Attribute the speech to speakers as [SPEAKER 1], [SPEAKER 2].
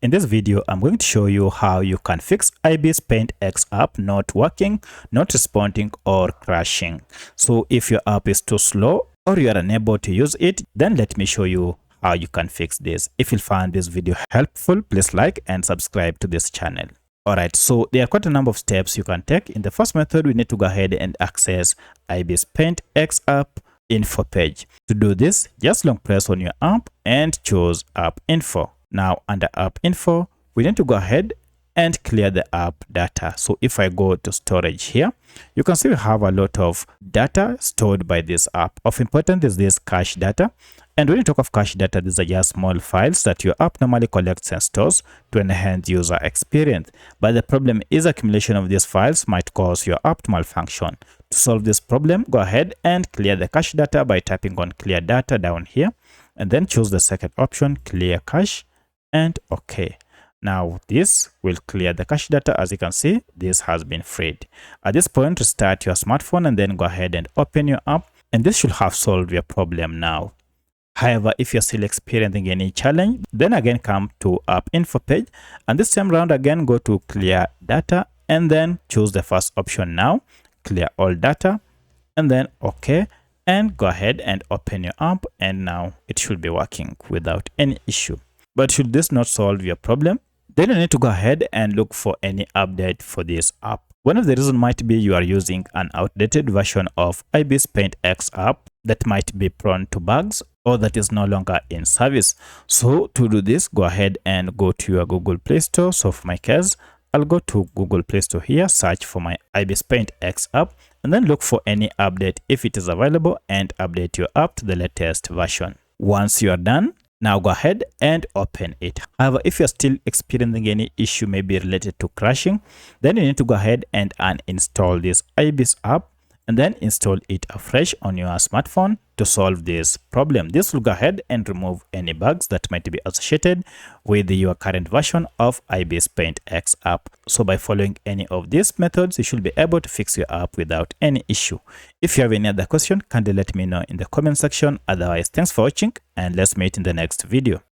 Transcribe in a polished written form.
[SPEAKER 1] In this video, I'm going to show you how you can fix IbisPaint X app not working, not responding, or crashing. So if your app is too slow or you are unable to use it, then let me show you how you can fix this. If you find this video helpful, please like and subscribe to this channel. Alright, so there are quite a number of steps you can take. In the first method, we need to go ahead and access IbisPaint X app info page. To do this, just long press on your app and choose app info. Now under app info, we need to go ahead and clear the app data. So if I go to storage here, you can see we have a lot of data stored by this app. Of importance is this cache data. And when you talk of cache data, these are just small files that your app normally collects and stores to enhance user experience. But the problem is accumulation of these files might cause your app to malfunction. To solve this problem, go ahead and clear the cache data by tapping on clear data down here, and then choose the second option, clear cache, and OK. Now this will clear the cache data. As you can see, this has been freed. At this point, restart your smartphone and then go ahead and open your app, and this should have solved your problem now. However, if you're still experiencing any challenge, then again come to app info page, and this time round again go to clear data and then choose the first option now, clear all data, and then OK, and go ahead and open your app, and now it should be working without any issue. But should this not solve your problem, then you need to go ahead and look for any update for this app. One of the reasons might be you are using an outdated version of IbisPaint X app that might be prone to bugs or that is no longer in service. So to do this, go ahead and go to your Google Play Store. So for my case, I'll go to Google Play Store here, search for my IbisPaint X app, and then look for any update if it is available and update your app to the latest version. Once you are done, now go ahead and open it. However, if you're still experiencing any issue maybe related to crashing, then you need to go ahead and uninstall this Ibis app and then install it afresh on your smartphone to solve this problem. This will go ahead and remove any bugs that might be associated with your current version of IbisPaint X app. So by following any of these methods, you should be able to fix your app without any issue. If you have any other question, kindly let me know in the comment section. Otherwise, thanks for watching and let's meet in the next video.